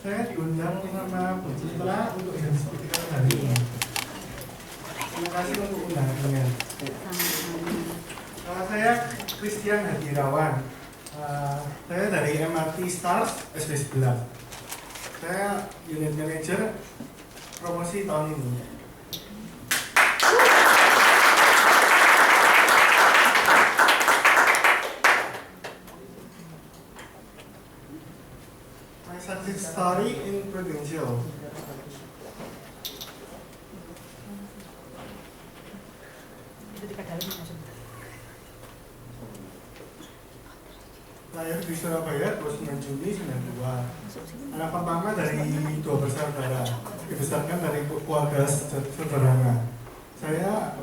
Saya diundang sama Bu Citra untuk yang speaker hari ini. Terima kasih untuk undangannya. Saya Christian Hadirawan. Saya dari MRT Stars SW11. Saya unit manager promosi tahun ini. My success story in Prudential. Lahir di Surabaya 29 Juni 92. Anak pertama dari dua bersaudara, dibesarkan dari keluarga sederhana. Saya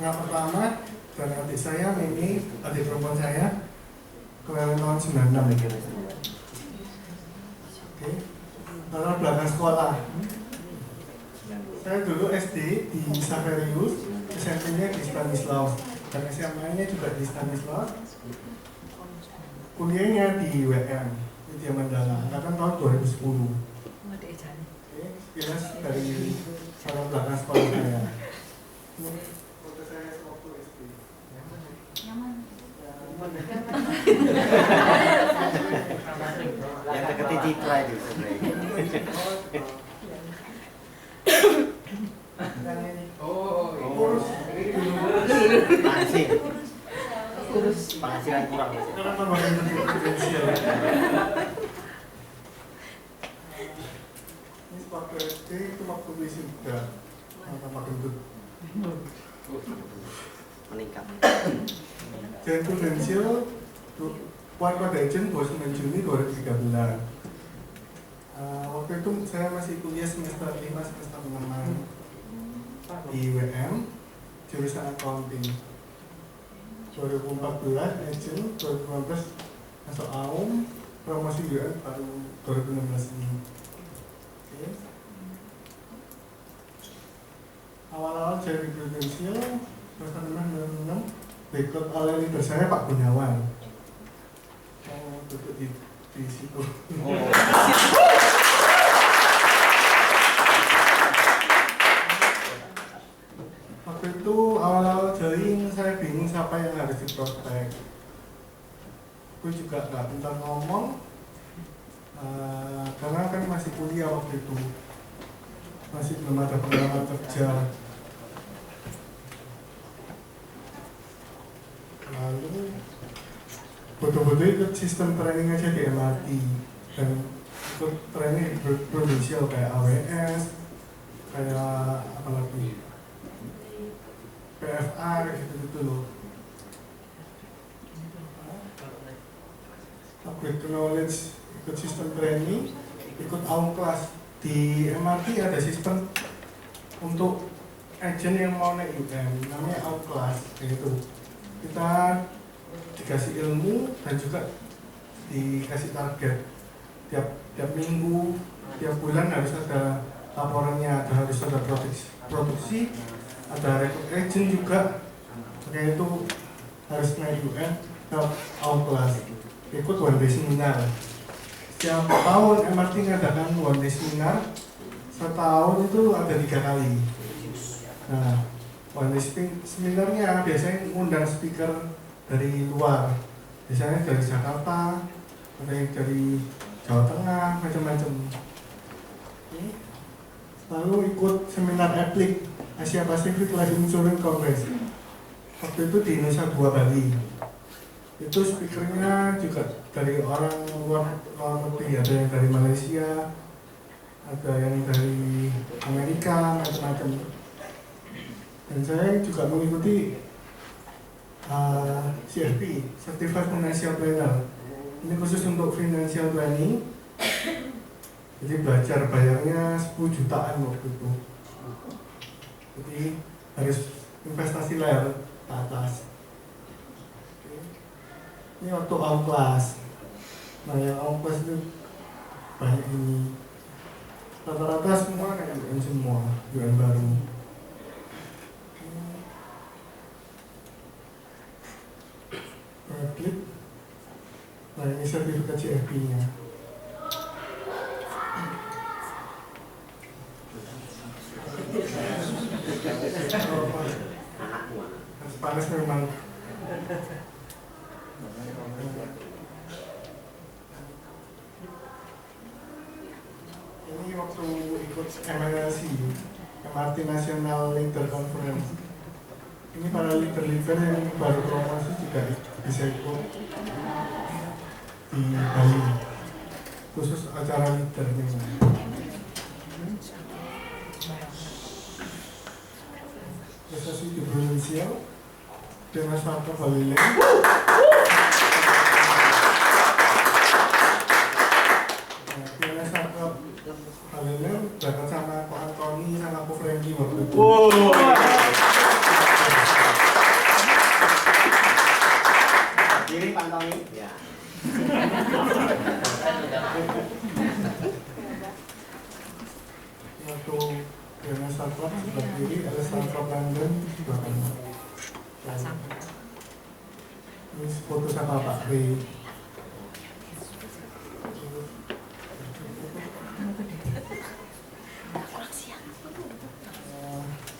anak pertama dan adik saya Mimi, adik perempuan saya, kelahiran tahun 96. Oke, latar belakang sekolah. Saya dulu SD di Saverius, SMP-nya di Stanislaus, dan SMA-nya juga di Stanislaus. Kuliahnya di WM, Widya Mandala, angkatan tahun 2010. Oke, jelas dari latar belakang sekolah saya. Ini foto saya waktu SD. Yang deketi Citra itu sebenarnya. Kurus. Penghasilan kurang. Karena pembagian presidensial. Ini waktu SD itu waktu wisuda, tambah gendut. Meningkat. Jadi Prudential pada agent 29 Juni 2013. Waktu itu saya masih kuliah semester 5, semester 6 di WM, jurusan accounting. 2014 agent, 2015 masuk AUM, promosi UN baru 2016 ini. Oke. Awal-awal saya di Prudential, semester 6 berikut oleh leader saya Pak Gunawan. Duduk di situ. Waktu itu awal-awal join saya bingung siapa yang harus diprospek. Aku juga nggak pintar ngomong, karena kan masih kuliah waktu itu, masih belum ada pengalaman kerja. Lalu betul-betul ikut sistem training aja di MRT dan ikut training di Prudential kayak AWS, kayak apa lagi, PFA gitu loh. Upgrade knowledge, ikut sistem training, ikut AUM class. Di MRT ada sistem untuk agent yang mau naik UM, namanya AUM class gitu. Kita dikasih ilmu dan juga dikasih target tiap minggu, tiap bulan harus ada laporannya, harus ada produksi, ada rekrut agent juga. Kayak itu harus naik UN ke AUM class, ikut one day seminar. Setiap tahun MRT ngadakan one day seminar, setahun itu ada 3 kali. Nah, one day seminarnya biasanya ngundang speaker dari luar, biasanya dari Jakarta, ada yang dari Jawa Tengah, macam-macam. Lalu ikut seminar EPLIC, Asia Pacific Life Insurance Congress. Waktu itu di Nusa Dua, Bali. Itu speakernya juga dari orang luar negeri, ada yang dari Malaysia, ada yang dari Amerika, macam-macam. Dan saya juga mengikuti CFP, Certified Financial Planner. Ini khusus untuk financial planning. Jadi belajar bayarnya 10 jutaan waktu itu. Jadi harus investasi layar ke atas. Ini waktu AUM class. Nah yang AUM class itu banyak ini. Rata-rata semua kayak UN semua, UN baru. Klik. Nah ini sertifikat CFP-nya. males memang. Ini waktu ikut MNLC, MRT National Leader Conference. Ini para leader-leader yang baru promosi juga bisa ikut di Bali, khusus acara leader nih. Prestasi di Provinsial dengan satu Bali. Halilintar berangkat sama Pak Antoni sama Pak Franky waktu itu. Diri Pak Antoni? Ya. Waktu dengan Startup sebelah kiri ada Startup London sebelah kanan. Ini foto sama Pak Ray.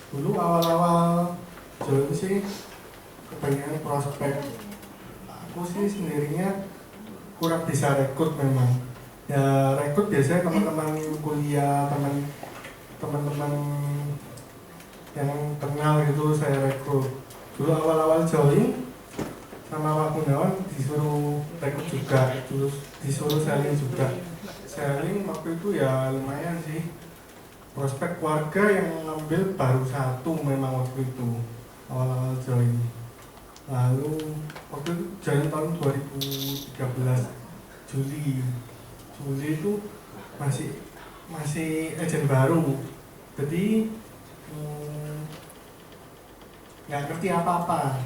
Dulu awal-awal join sih kebanyakan prospek. Aku sih sendirinya kurang bisa rekrut memang. Ya rekrut biasanya teman-teman kuliah, teman-teman yang kenal gitu saya rekrut. Dulu awal-awal join sama Pak Gunawan disuruh rekrut juga, terus disuruh selling juga. Selling waktu itu ya lumayan sih. Prospek warga yang ngambil baru satu memang waktu itu awal-awal join. Lalu waktu itu join tahun 2013 Juli itu masih agent baru, jadi nggak ngerti apa-apa.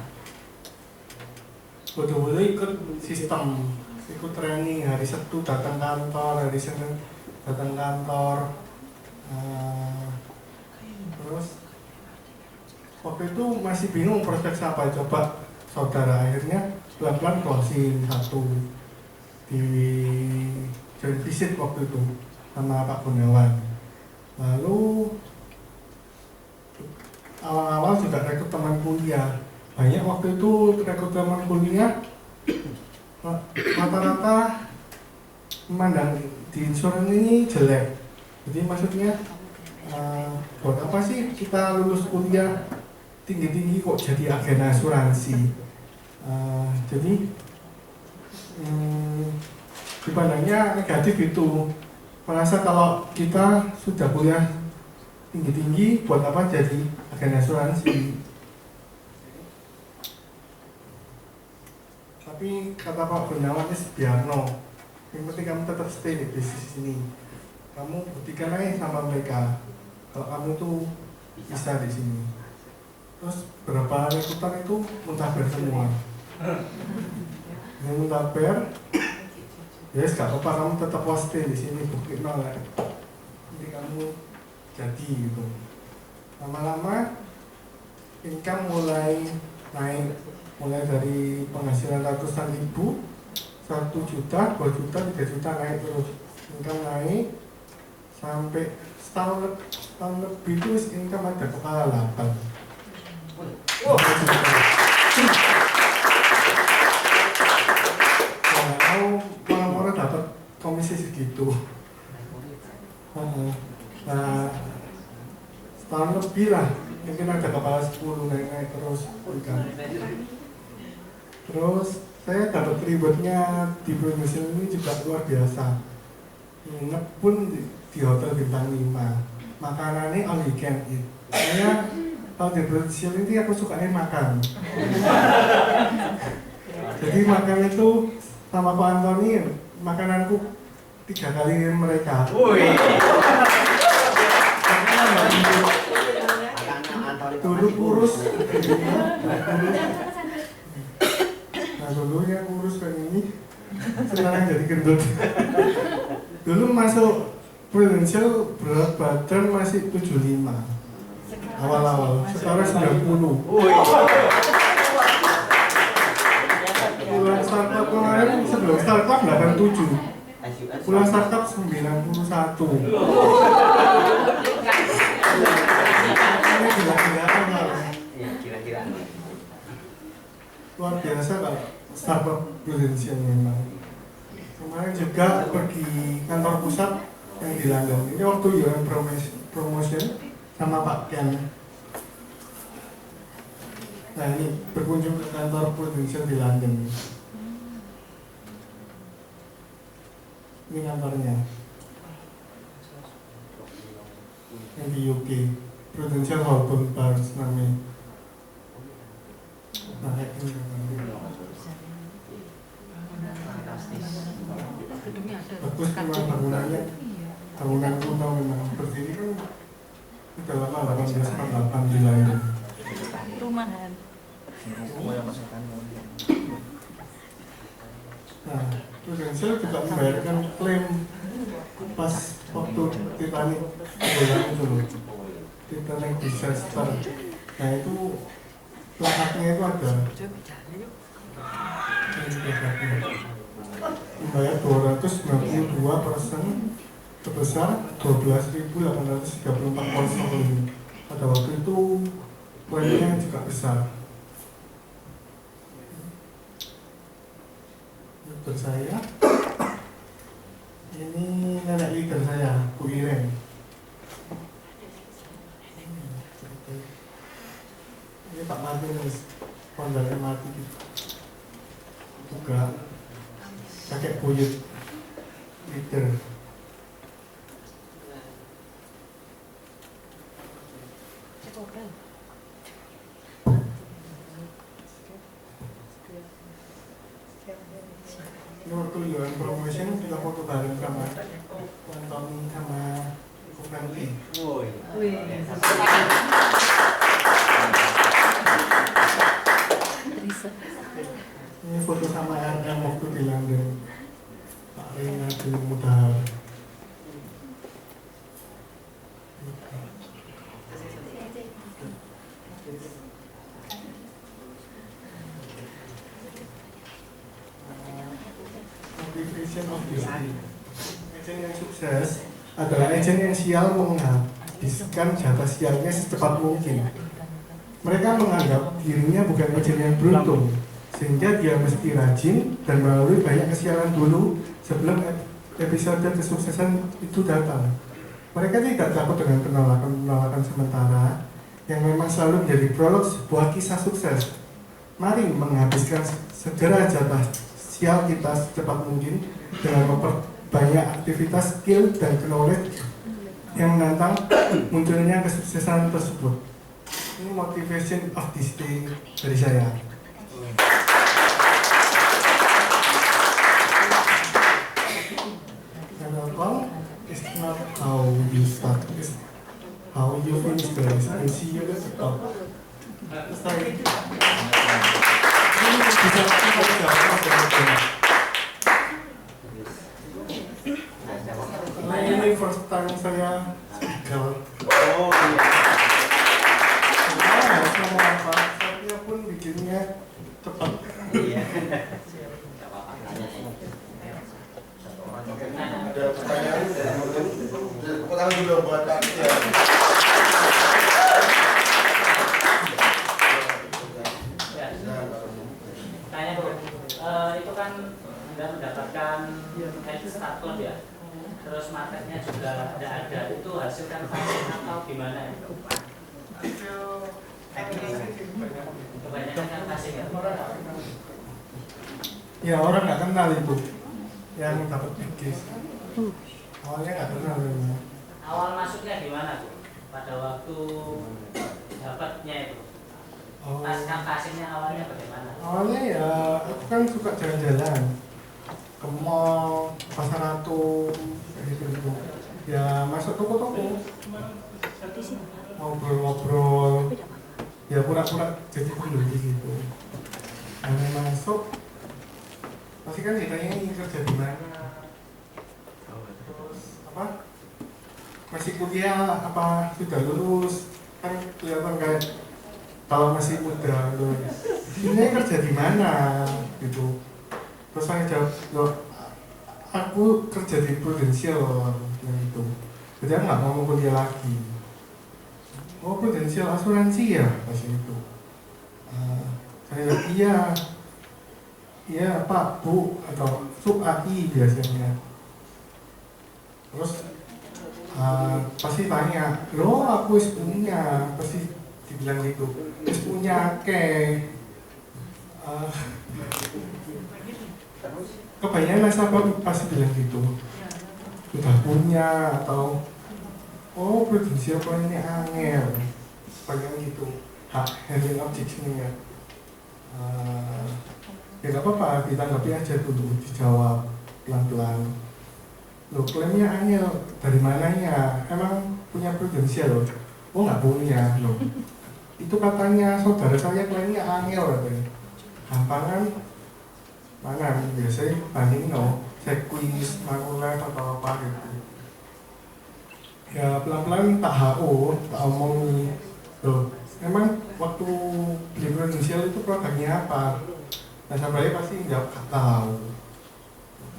Bodoh-bodoh ikut sistem, ikut training, hari Sabtu datang kantor, hari Senin datang kantor. Terus waktu itu masih bingung prospek apa, coba saudara akhirnya pelan-pelan closing satu di joint visit waktu itu sama Pak Gunawan. Lalu awal-awal juga rekrut teman kuliah, banyak waktu itu rekrut teman kuliah rata-rata memandang di insurans ini jelek. Jadi maksudnya buat apa sih kita lulus kuliah tinggi-tinggi kok jadi agen asuransi? Jadi dipandangnya negatif itu. Merasa kalau kita sudah kuliah tinggi-tinggi buat apa jadi agen asuransi? Tapi kata Pak Gunawan Biarno, yang penting kamu tetap stay di bisnis ini. Kamu buktikan aja sama mereka kalau kamu tuh bisa di sini. Terus berapa rekrutan itu muntaber semua. Yang muntaber, ya yes, gak apa-apa, kamu tetap stay di sini, bukti nol ya. Nanti kamu jadi gitu. Lama-lama income mulai naik, mulai dari penghasilan ratusan ribu, 1 juta, 2 juta, 3 juta naik terus. Income naik sampai setahun lebih itu income ada kepala 8. Mau orang dapat komisi segitu. Nah, setahun lebih lah, mungkin ada kepala 10 naik terus income. Terus saya dapat rewardnya di Provinsial ini juga luar biasa. Nginep pun di hotel bintang 5, makanannya all you can eat. Saya kalau di Provinsial ini aku sukanya makan. Jadi makan itu sama Pak Antoni, makananku 3 kali mereka. Dulu kurus, nah dulunya kurus kayak ini, sekarang jadi gendut. Dulu masuk Provinsial berat badan masih 75 awal-awal, sekarang 90. Pulang startup kemarin sebelum startup 87, pulang startup 91. Ini gila-gilaan lah. Iya, kira-kira. luar biasa kalau startup Prudential memang. Kemarin juga pergi kantor pusat yang di London. Ini waktu UN promotion sama Pak Ken. Nah ini berkunjung ke kantor Prudential di London. Ini kantornya. Yang di UK. Prudential Holborn Barnes namanya. Nah kayak ini. Bagus memang bangunannya. Bangunan kuno memang berdiri kan sudah lama 1848 di London. Rumahan. Nah, Prudential juga membayarkan klaim pas waktu Titanic tenggelam itu loh, Titanic disaster. Nah itu plakatnya itu ada. Ini plakatnya. Membayar 292% sebesar 12.834 pound sterling. Pada waktu itu klaimnya juga besar. Dokter saya, ini nenek leader saya, Bu Ireng. Ini Pak Martinus, founder MRT juga kakek buyut leader. Ini waktu UN promotion kita foto bareng sama Anthony sama Kukanti. Ini foto sama RM waktu di London. Pak Rina dulu muda. Motivation of Disney. Agent yang sukses adalah agent yang sial menghabiskan jatah sialnya secepat mungkin. Mereka menganggap dirinya bukan agent yang beruntung, sehingga dia mesti rajin dan melalui banyak kesialan dulu sebelum episode kesuksesan itu datang. Mereka tidak takut dengan penolakan sementara yang memang selalu menjadi prolog sebuah kisah sukses. Mari menghabiskan segera jatah sial kita secepat mungkin dengan memperbanyak aktivitas skill dan knowledge yang menantang munculnya kesuksesan tersebut. Ini motivation of this day dari saya. Welcome is not how you start, it's how you finish the race. And see you at the top. Saya ini bisa nah ini first time saya speaker. Oh iya. Saya harus ngomong apa, saya pun bikinnya cepat. Iya. Ada pertanyaan dari tepuk tangan dulu buat Kak Tia. Tanya Bu, itu kan Anda mendapatkan head start club ya, terus marketnya juga tidak ada, itu hasil kan vaksin atau gimana ya? Kebanyakan kan vaksin ya? Ya orang nggak kenal itu yang dapat bigis. Awalnya nggak kenal memang. Awal masuknya gimana Bu? Pada waktu dapatnya itu? Pasca vaksinnya awalnya bagaimana? Awalnya ya aku kan suka jalan-jalan ke mall, pasar ratu, kayak gitu. Ya masuk toko-toko, ngobrol-ngobrol, ya pura-pura jadi pembeli gitu. Nah masuk, pasti kan ditanya ini kerja di mana, terus apa? Masih kuliah apa sudah lulus? Kan kelihatan kayak kalau masih muda loh, ini kerja di mana gitu. Terus saya jawab, loh, aku kerja di Prudential yang itu. Jadi aku nggak mau kuliah lagi. Oh Prudential asuransi ya pas itu. Saya iya Pak, Bu, atau Sub AI biasanya. Terus pasti tanya, loh aku wis punya, pasti dibilang gitu, wis punya kebanyakan nasabah pasti bilang gitu, sudah punya atau oh prudensial plan ini angel, banyak gitu, hak handling objection ya. Ya gak apa-apa, ditanggapi aja dulu, dijawab pelan-pelan. Loh klaimnya angel, dari mananya? Emang punya prudensial? Oh nggak punya loh. Itu katanya saudara saya klaimnya angel katanya. Gampangan mana biasanya banding no, sekuis, manulet atau apa gitu. Ya pelan-pelan tak HO, tak omong loh. Emang waktu beli prudensial itu produknya apa? Nasabahnya pasti nggak tahu.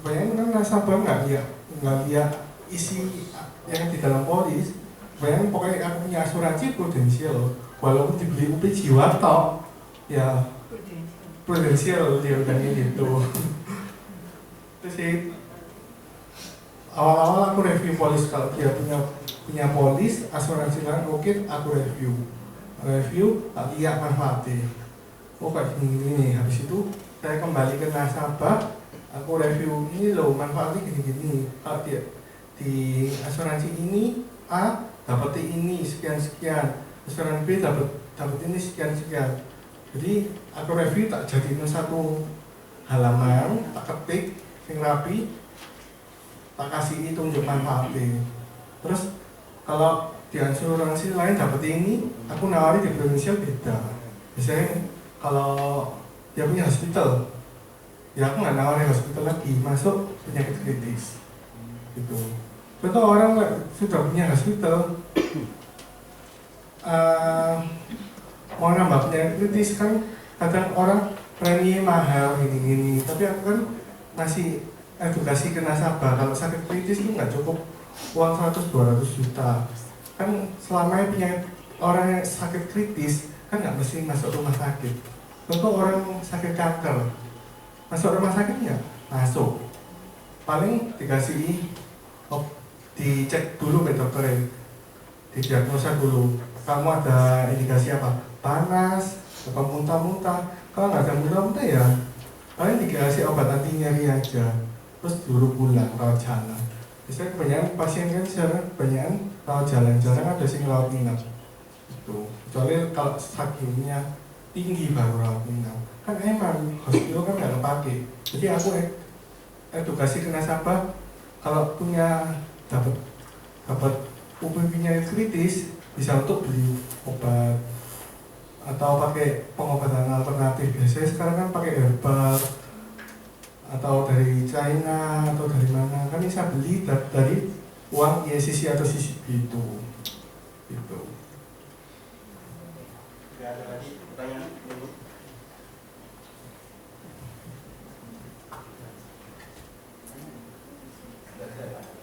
Bayangin kan nasabah nggak lihat isi yang di dalam polis. Bayangin pokoknya aku punya asuransi prudensial, walaupun dibeli UP jiwa toh, ya prudensial dia bilangnya gitu. Terus sih awal-awal aku review polis, kalau dia punya polis asuransi kan oke, aku review tak lihat manfaatnya. Oh kayak gini, habis itu saya kembali ke nasabah, aku review ini loh manfaatnya gini. Kalau dia di asuransi ini A dapat ini sekian, asuransi B dapat ini sekian. Jadi aku review tak jadiin satu halaman, tak ketik yang rapi, tak kasih tunjuk manfaatnya. Terus kalau di asuransi lain dapat ini, aku nawari di prudensial beda. Misalnya kalau dia punya hospital, ya aku nggak nawarin hospital lagi, masuk penyakit kritis gitu. Contoh orang sudah punya hospital, mau nambah penyakit kritis kan kadang orang premi mahal gini, tapi aku kan masih edukasi ke nasabah, kalau sakit kritis itu nggak cukup uang 100-200 juta. Kan selama penyakit orang yang sakit kritis kan nggak mesti masuk rumah sakit. Contoh orang sakit kanker, masuk rumah sakit nggak? Masuk. Paling dikasih, dicek dulu ke dokter, didiagnosa dulu. Kamu ada indikasi apa? Panas, apa muntah-muntah. Kalau nggak ada muntah-muntah ya, paling dikasih obat anti nyeri aja. Terus dulu pulang, rawat jalan. Biasanya kebanyakan pasien kan sekarang kebanyakan rawat jalan, jarang ada sing rawat inap. Itu. Kecuali kalau sakitnya tinggi baru rawat inap. Kan emang hospital kan nggak kepake. Jadi aku edukasi ke nasabah, kalau punya dapat UPP-nya kritis, bisa untuk beli obat atau pakai pengobatan alternatif. Biasanya sekarang kan pakai herbal atau dari China atau dari mana, kan bisa beli dari uang ISCC atau CCB itu gitu. Tidak ada lagi pertanyaan?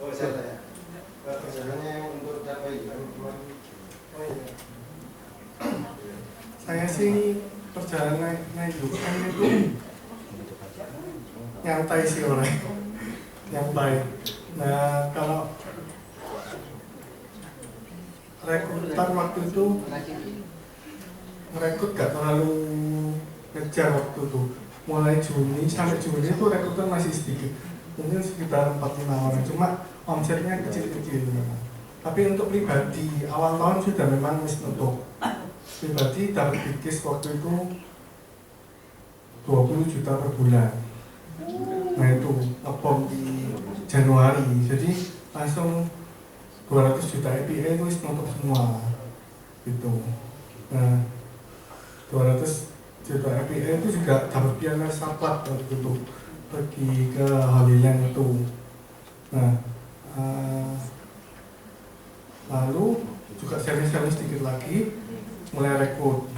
Oh, saya tanya. Perjalanannya yang untuk capai Saya sih perjalanan naik UM itu nyantai sih orang, nyantai. Nah kalau rekrutan waktu itu merekrut gak terlalu ngejar waktu itu. Mulai Juni sampai Juni itu rekrutan masih sedikit, mungkin sekitar 4-5 orang, cuma omsetnya kecil-kecil. Tapi untuk pribadi awal tahun sudah memang nutup. Pribadi dapat bikis waktu itu 20 juta per bulan. Nah itu ngebom di Januari, jadi langsung 200 juta EPA itu nutup semua gitu. Nah 200 juta EPA itu juga dapat piala saplat waktu itu pergi ke Holy Land itu. Nah lalu juga seri-seri sedikit lagi mulai rekrut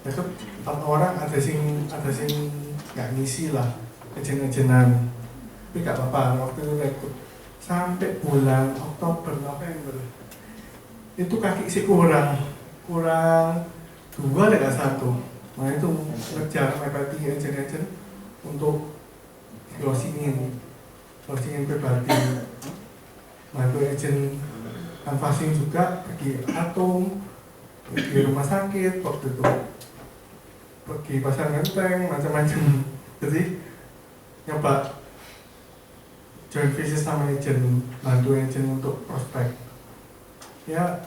4 orang, ada sing nggak ngisi lah, ejen-ejenan, tapi nggak apa-apa. Waktu itu rekrut sampai bulan Oktober November itu kaki sih kurang 2 ada 1. Nah itu ngejar mepeti agent untuk closingin pribadi. Bantu agent canvassing juga, pergi Atom, pergi rumah sakit, waktu itu pergi pasar genteng, macam-macam. Jadi nyoba join visit sama agent, bantu agent untuk prospek. Ya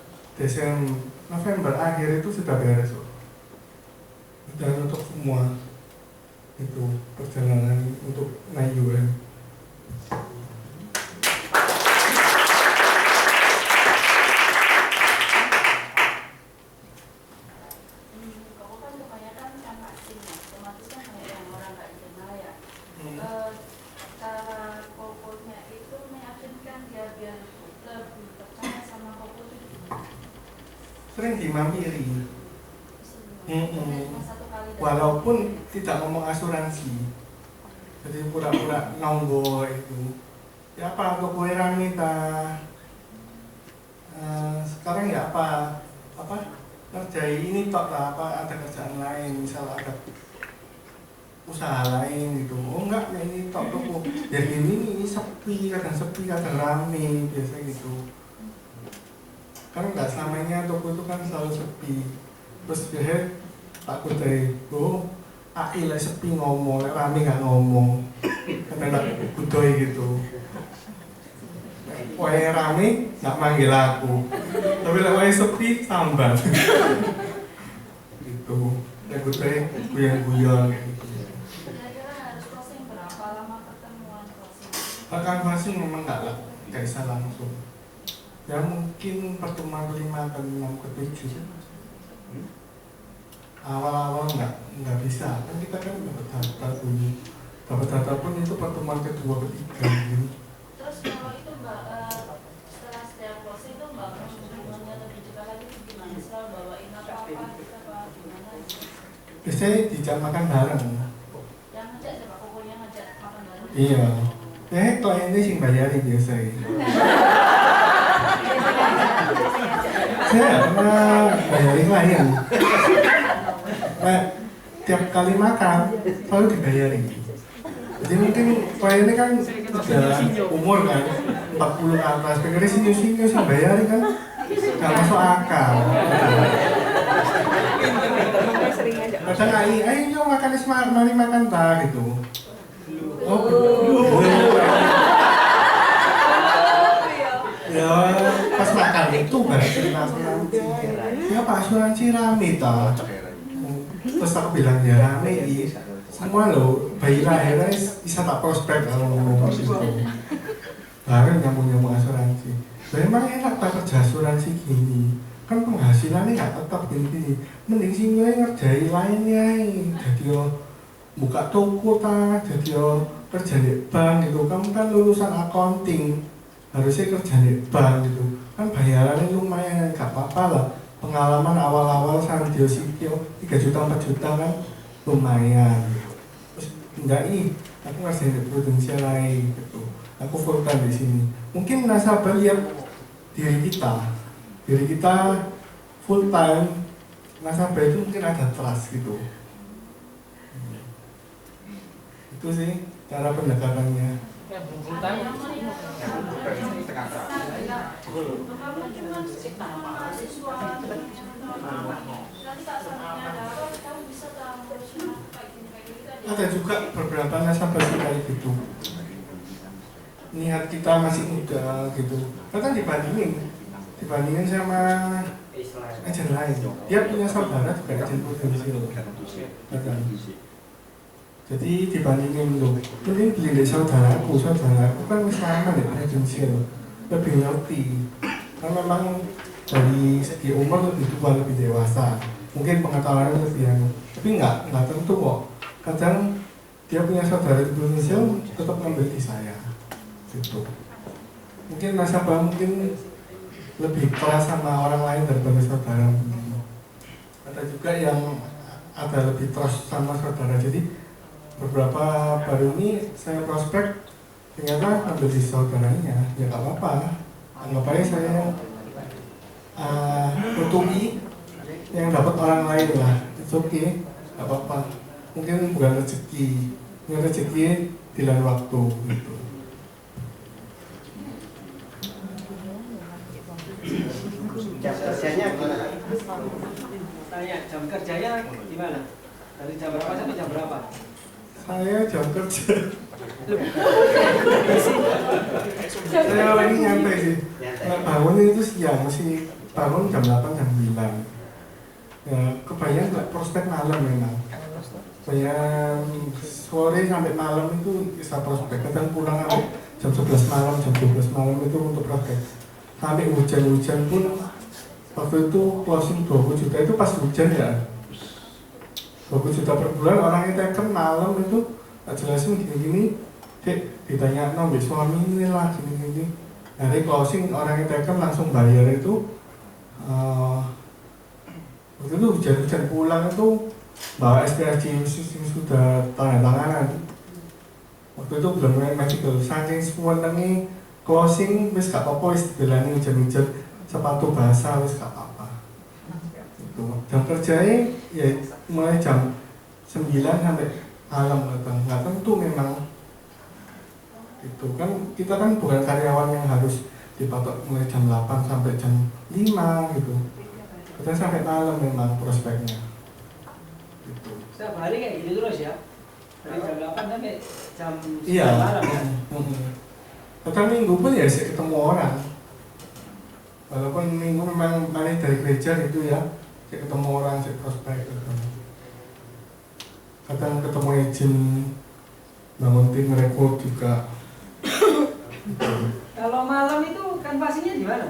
November akhir itu sudah beres. Dan untuk semua itu perjalanan untuk naik UM. Kamu kan kebanyakan canvassing ya, otomatis kan banyak yang orang nggak dikenal ya. Cara Kokonya itu meyakinkan dia biar lebih percaya sama Koko itu gimana? Sering dimampiri. Satu kali Walaupun tidak ngomong asuransi, jadi pura-pura nonggo itu. Ya apa kue rame ta? Sekarang ya apa ngerjain ini tok lah, apa ada kerjaan lain, misal ada usaha lain gitu. Oh enggak, ini tok toko. Jadi ini sepi, kadang rame biasa gitu. Karena nggak selamanya toko itu kan selalu sepi. Terus biasanya tak kudai, oh AI lah sepi ngomong, rame nggak ngomong, karena tak kudai gitu. Wae rame nggak manggil aku, tapi wae sepi sambat. Gitu, tak kudai guyon-guyon. kira-kira harus closing berapa lama pertemuan closing? Bahkan masih memang nggak bisa langsung. Ya mungkin pertemuan 5 ke 6 ke 7. Awal-awal nggak bisa, kan kita kan dapat data pun itu pertemuan kedua ketiga gitu. Terus kalau itu Mbak, setelah setiap closing itu Mbak hubungannya lebih dekat lagi gimana? Selalu bawain apa-apa gitu apa gimana? Biasanya dijak makan bareng. Yang ngajak siapa? Kokonya ngajak makan bareng? Iya. Kliennya sing bayarin biasanya. Saya nggak pernah bayarin klien. Tiap kali makan selalu dibayarin. Jadi mungkin kliennya kan udah umur kan 40 ke atas, pengennya senyum-senyum sih bayarin kan nggak masuk akal. Kadang ayo makan mari makan tak gitu. Oh, ya pas makan itu baru cerita asuransi. Ya Pak asuransi rame tak. Terus aku bilang ya rame semua loh, bayi lahirnya bisa tak prospek kalau ngomong gitu. Baru nyambung asuransi. Memang enak tak kerja asuransi gini. Kan penghasilannya nggak tetap gini. Mending sih ngerjain lainnya. Jadi buka toko ta, jadi kerja di bank gitu. Kamu kan lulusan accounting, harusnya kerja di bank gitu. Kan bayarannya lumayan, nggak apa-apa lah. Pengalaman awal-awal Sandio Sitio 3 juta 4 juta kan lumayan. Terus enggak aku ngerjain di prudensial lain gitu. Aku full time di sini. Mungkin nasabah lihat diri kita full time, nasabah itu mungkin ada trust gitu. Itu sih cara pendekatannya. Ada juga beberapa nasabah kayak gitu. Niat kita masih muda gitu. Kadang dibandingin sama agen lain. Dia punya saudara juga agen potensial. Jadi dibandingin loh, mending beli dari saudaraku kan masih lama deh potensial, lebih ngerti. Karena memang dari segi umur lebih tua, lebih dewasa. Mungkin pengetahuannya lebih tapi nggak tentu kok. Kadang dia punya saudara di Indonesia tetap ngambil di saya. Gitu. Mungkin nasabah mungkin lebih keras sama orang lain daripada saudara. Ada juga yang ada lebih trust sama saudara. Jadi beberapa baru ini saya prospek ternyata ambil di saudaranya, ya nggak apa-apa. Anggap aja saya tutupi yang dapat orang lain lah, itu oke. nggak apa-apa, mungkin bukan rezeki, mungkin rezeki di lain waktu gitu. Jam kerjanya gimana? Tanya jam kerjanya gimana? Dari jam berapa sampai jam berapa? Saya jam kerja saya ini nyantai sih. Bangun itu siang, masih bangun jam 8, jam 9. Ya, kebanyakan nggak prospek malam memang. Kebanyakan sore sampai malam itu bisa prospek. Kadang pulang sampai jam 11 malam, jam 12 malam itu untuk prospek. Sampai hujan-hujan pun waktu itu closing 20 juta itu pas hujan ya. 20 juta per bulan, orang yang teken malam itu tak jelasin gini-gini, dek ditanya nombor suami ini lah gini-gini. Dari closing orang yang teken langsung bayar itu. Waktu itu hujan-hujan pulang itu bawa SPSJ yang sudah tanda tanganan. Waktu itu belum main medical, saking semuanya closing wis gak apa-apa, wis dibilangin hujan-hujan sepatu basah wis gak apa-apa. Itu jam kerjanya ya mulai jam 9 sampai malam nggak tentu memang. Itu kan kita kan bukan karyawan yang harus dipatok mulai jam 8 sampai jam 5 gitu. Kita sampai malam memang prospeknya. Gitu. Setiap hari kayak gitu terus ya? Dari jam 8 sampai jam 9 Iya. malam ya? Kadang minggu pun ya saya ketemu orang. Walaupun minggu memang balik dari gereja gitu ya, saya ketemu orang, saya prospek gitu. Kadang ketemu izin bangun tim rekod juga. Gitu. Kalau malam itu kan pastinya di mana?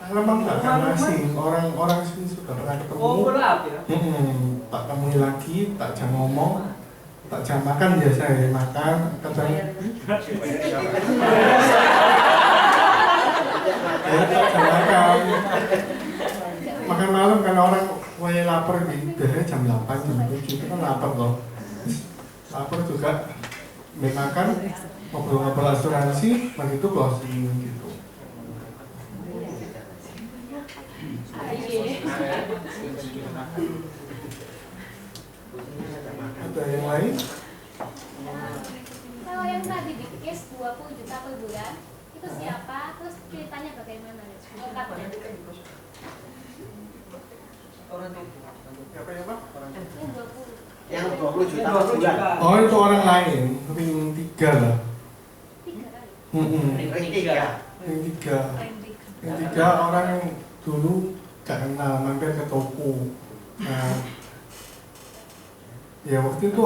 Memang nggak akan asing, orang-orang sini sudah pernah ketemu. Oh, berlap ya? Tak temui lagi, tak jam ngomong, tak jam makan biasa ya makan. Kadang ya, tak jam makan. Makan malam kan orang mulai lapar gitu, biasanya jam 8, jam 7 itu kan lapar loh. Lapar juga, makan, ngobrol-ngobrol asuransi, begitu closing gitu. Ada yang lain? Kalau yang tadi di case 20 juta per bulan, itu siapa? Terus ceritanya bagaimana? Lengkapnya. Siapa ya Pak? Yang 20. Yang 20 juta Yang per 20 bulan. juta. Oh itu orang lain, ring 3 lah. 3 kali. Ring 3. Ring 3. Ring 3 orang yang dulu gak kenal, mampir ke toko. Nah, ya waktu itu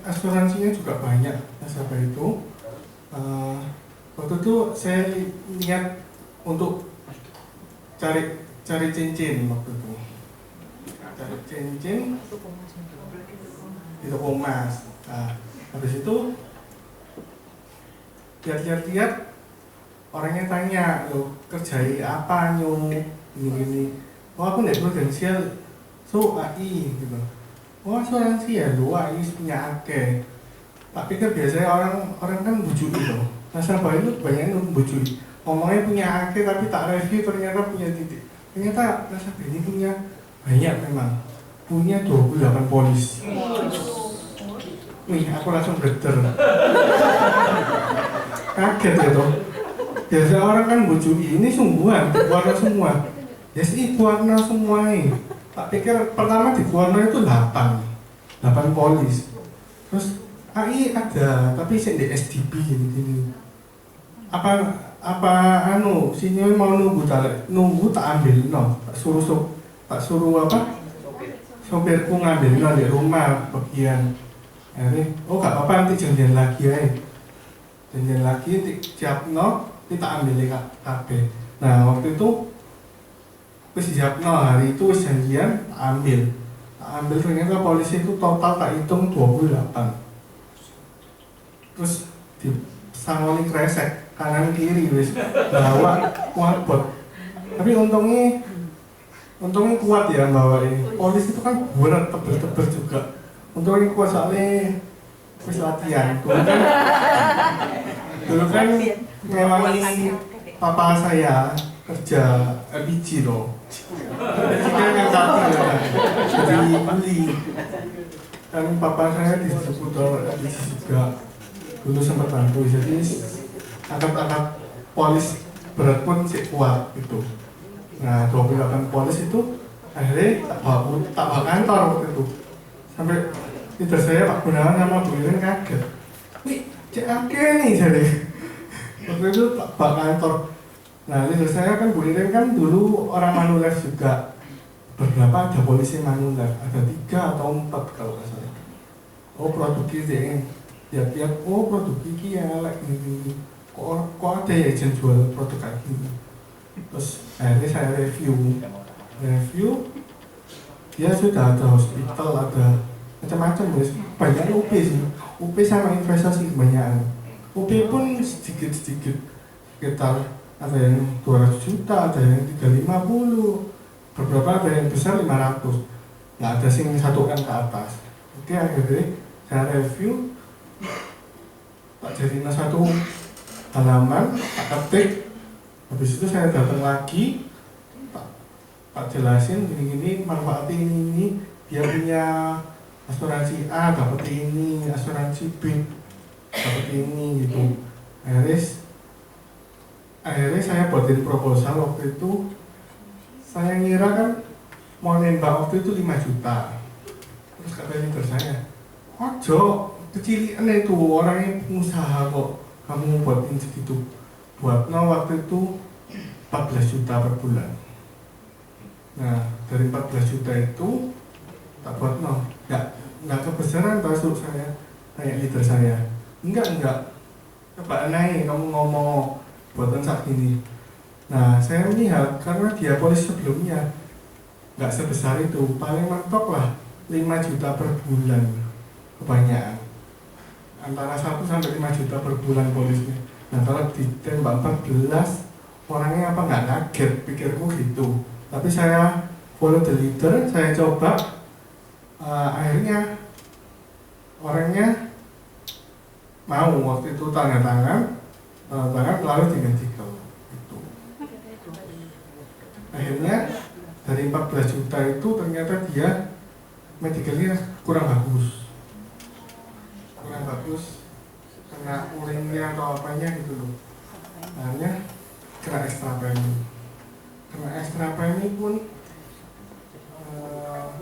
asuransinya juga banyak nasabah itu. Waktu itu saya niat untuk cari cincin waktu itu. Cari cincin di toko emas. Nah, habis itu lihat-lihat orangnya tanya, lo kerjai apa nyu gini. Oh aku nggak prudensial, so AI gitu. Oh asuransi ya, lo AI punya akeh. Tak pikir biasanya orang kan bujui loh. Nasabah itu kebanyakan membujui. Ngomongnya punya akeh tapi tak review ternyata punya titik. Ternyata nasabah ini punya banyak memang. Punya 28 polis. Wih, aku langsung geter. Kaget ya toh. Biasa orang kan bujui, ini sungguhan, warna semua. Ya sih, warna semua ini. Tak pikir pertama di warna itu 8 polis. Terus AI ada, tapi saya di SDB gini-gini. Apa sini mau nunggu tak ambil no, tak suruh apa? Sopirku ngambil no di rumah bagian. Oh gak apa-apa nanti janjian lagi ya. Janjian lagi siap no, kita ambil KB. Nah waktu itu wis siap no, hari itu wis janjian ambil ternyata polisi itu total tak hitung 28. Terus di sangoni kresek kanan kiri wis bawa wabot. Tapi untungnya kuat ya bawa ini. Polisi itu kan berat tebel-tebel juga. Untungnya kuat soalnya wis latihan. Dulu kan memang papa saya kerja LPG loh. Presiden yang satu ya, jadi kuli. Dan papa saya distributor LPG juga dulu sempat bantu, jadi angkat-angkat polis berat pun sih kuat gitu. Nah 28 polis itu akhirnya tak bawa kantor waktu itu. Sampai leader saya Pak Gunawan sama Bu Iren kaget. Wih, cek ake nih jadi. Waktu itu tak bawa kantor. Nah leader saya kan Bu Iren kan dulu orang Manulife juga. Beberapa ada polisi Manulife, ada 3 atau 4 kalau nggak salah. Oh produk ini, tiap-tiap produk ini yang elek gini. Kok ada ya yang jual produk kayak gini. Terus akhirnya saya review, dia sudah ada hospital, ada macam-macam, banyak UP sih, UP sama investasi kebanyakan. UP pun sedikit-sedikit, sekitar ada yang 200 juta, ada yang 350, beberapa ada yang besar 500, nggak ada sing satukan ke atas. Oke, akhirnya saya review, tak jadinya satu halaman, tak ketik. Habis itu saya datang lagi, Pak jelasin gini-gini, manfaatnya ini, dia punya asuransi A dapat ini, asuransi B dapat ini gitu. Akhirnya saya buatin proposal waktu itu. Saya ngira kan mau nembak waktu itu 5 juta. Terus kata leader saya, ojo, kecilian itu orangnya pengusaha kok, kamu buatin segitu. Buatnya waktu itu 14 juta per bulan. Nah dari 14 juta itu tak buat nggak kebesaran masuk saya tanya leader saya, enggak coba naik kamu ngomong buatan saat ini. Nah saya melihat karena dia polis sebelumnya nggak sebesar itu, paling mentok lah 5 juta per bulan kebanyakan, antara 1 sampai 5 juta per bulan polisnya. Nah kalau ditembak 14 orangnya apa nggak kaget, pikirku gitu. Tapi saya follow the leader, saya coba, akhirnya orangnya mau waktu itu tanda tangan lalu diganti gitu. Akhirnya dari 14 juta itu ternyata dia medicalnya kurang bagus, kena urinnya atau apanya gitu loh. Akhirnya kena extra premi pun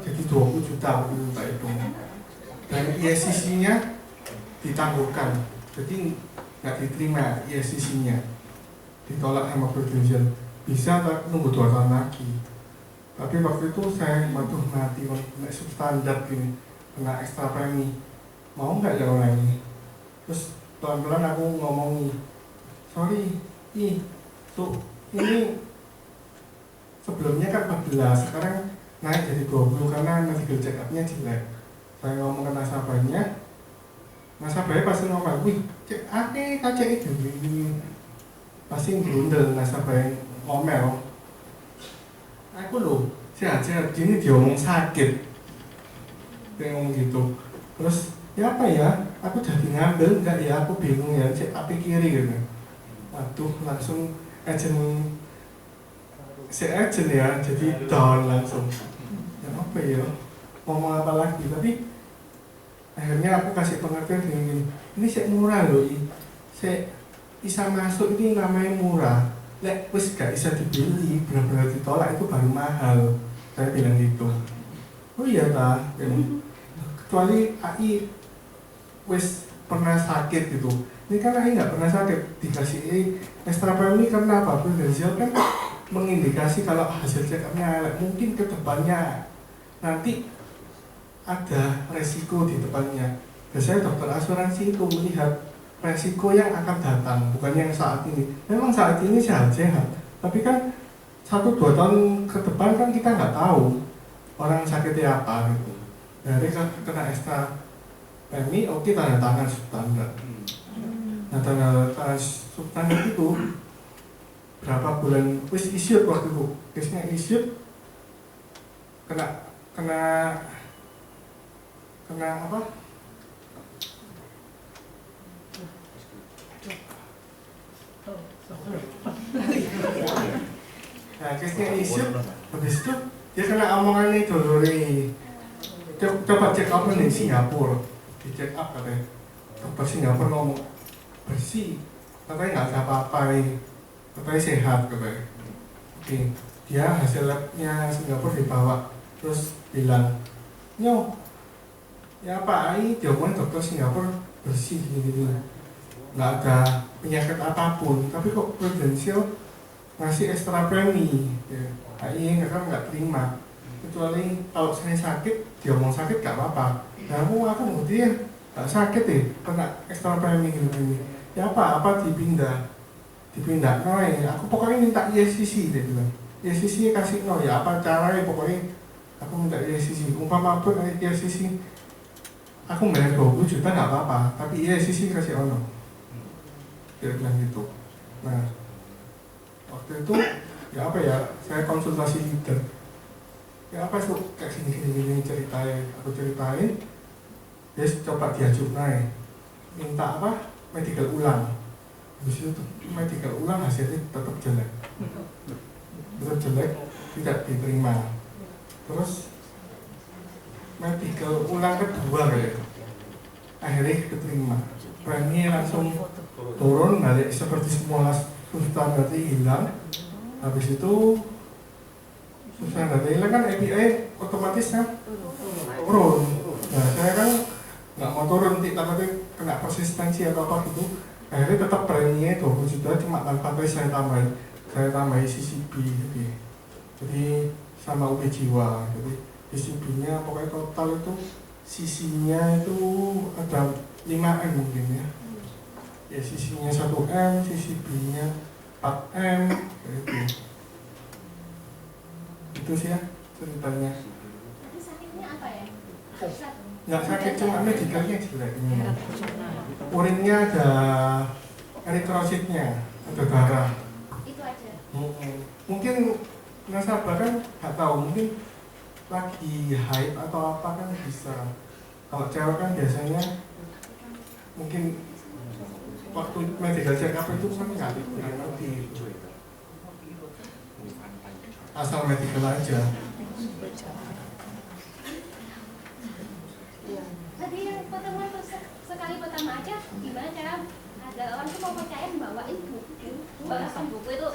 jadi 20 juta gitu Pak itu. Dan ISCC-nya ditangguhkan, jadi nggak diterima ISCC-nya, ditolak sama Prudential. Bisa nunggu 2 tahun lagi. Tapi waktu itu saya waduh mati kena substandard gini, kena extra premi, mau nggak ya orang ini. Terus pelan-pelan aku ngomong, sorry, ini sebelumnya kan 14, sekarang naik jadi 20 karena medical check up-nya jelek. Saya ngomong ke nasabahnya pasti ngomong, wih, cek ake kacek itu gini. Pasti grundel nasabahnya ngomel. Aku loh, sehat-sehat gini diomong sakit. Dia ngomong gitu. Terus, ya apa ya, aku jadi ngambil, enggak ya, aku bingung ya, cek api kiri gitu. Waduh, langsung si agent ya, jadi down langsung. Ya apa ya, ngomong apa lagi, tapi akhirnya aku kasih pengertian gini, ini sih murah loh, saya bisa masuk ini namanya murah. Lek wis gak bisa dibeli, benar-benar ditolak itu baru mahal. Saya bilang gitu. Oh iya ta, kecuali AI wis pernah sakit gitu. Ini kan AI nggak pernah sakit, dikasih extra premi karena apa? Prudential kan mengindikasi kalau hasil check up-nya mungkin ke depannya nanti ada resiko di depannya. Biasanya dokter asuransi itu melihat resiko yang akan datang, bukan yang saat ini. Memang saat ini sehat-sehat, tapi kan 1-2 tahun ke depan kan kita nggak tahu orang sakitnya apa gitu. Dari kena extra premi, oke tanda tangan substandard. Nah tanda tangan substandard itu berapa bulan wis issued waktu itu, case-nya issued kena apa? Nah case-nya isu, habis itu dia kena omongannya Dolore. Coba check up di Singapura, di check up katanya dokter Singapura ngomong bersih, katanya nggak ada apa-apa, katanya sehat katanya. Oke, dia hasil labnya Singapura dibawa, terus bilang, nyo, ya apa ini jawaban dokter Singapura bersih gini-gini, nggak ada penyakit apapun, tapi kok Prudential ngasih ekstra premi, ya. Iya nggak terima, kecuali kalau saya sakit, dia ngomong sakit nggak apa-apa. Nah aku ngerti ya, nggak sakit deh, kena ekstra premi gini-gini. Ya apa dipindah, noy. Aku pokoknya minta ISCC deh bilang. ISCC kasih no ya apa caranya pokoknya aku minta ISCC. Umpama pun ISCC, aku bayar 20 juta nggak apa-apa, tapi ISCC kasih ono. Dia bilang gitu. Nah waktu itu ya apa ya, saya konsultasi leader. Ya apa sih kayak gini ceritain, aku ceritain. Dia coba diajukan naik, minta apa medical ulang. Habis itu medical ulang hasilnya tetap jelek, tidak diterima. Terus medical ulang kedua kayak akhirnya diterima. Premi langsung turun balik seperti semula, standarnya hilang. Habis itu standarnya hilang kan API otomatis kan turun. Nah saya kan nggak mau turun, takutnya kena persistensi atau apa gitu. Akhirnya tetap preminya 20 juta, cuma tanpa saya tambahin CCP jadi sama UB Jiwa. Jadi CCP-nya pokoknya total itu CC-nya itu ada 5M mungkin ya. Ya CC-nya 1M, CCP-nya 4M gitu. Itu sih ya ceritanya. Tapi sakitnya apa ya? Pusat. Nggak sakit, cuma medikalnya jelek. Urinnya ada eritrositnya, ada darah. Itu aja. Mungkin nasabah kan nggak tahu, mungkin lagi haid atau apa kan bisa. Kalau cewek kan biasanya mungkin waktu medical check up itu kan nggak ngerti. Asal medical aja. Tadi yang pertemuan sekali pertama aja, gimana cara ada orang tuh mau percaya bawain buku, balasan buku itu?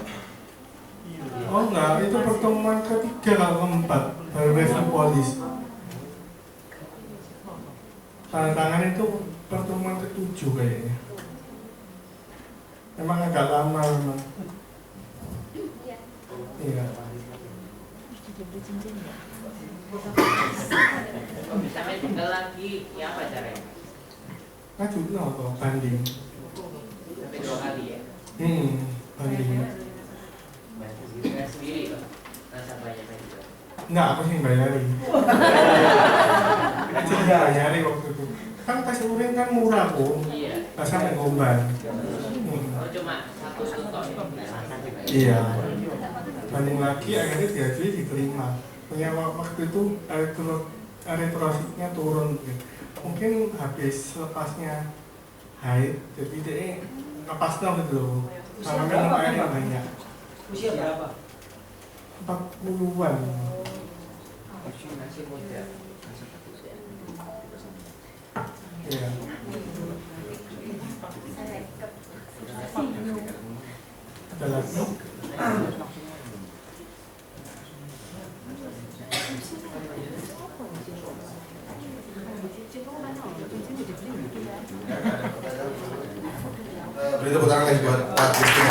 Oh enggak, itu pertemuan ketiga kalau keempat baru review polis. Tanda tangan itu pertemuan ketujuh kayaknya. Emang agak lama memang. Iya. Iya. Sampai tinggal lagi, ya apa caranya? Ngaju atau banding. Sampai 2 kali ya? Banding. Saya sendiri kok, nasabahnya saya juga. Enggak, aku sih bayarin. Jadi bayarin waktu itu. Kan tes urin kan murah kok. Iya. Nggak sampai ngomban. Oh cuma 1 tutor ya? Iya. Banding lagi akhirnya diajui diterima. Punya waktu itu eritrositnya turun. Mungkin habis lepasnya haid, jadi dia lepas dong gitu loh. Sama minum air yang banyak. Usia berapa? 40-an. Masih muda. Iya. Ada lagi? Beri tepuk tangan lagi buat Pak Justin.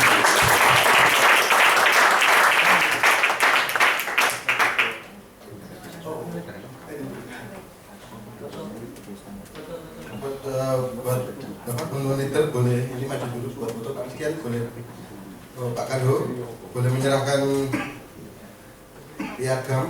Buat Bapak monitor boleh ini maju dulu buat foto Pak sekian boleh. Pak Kado boleh menyerahkan piagam.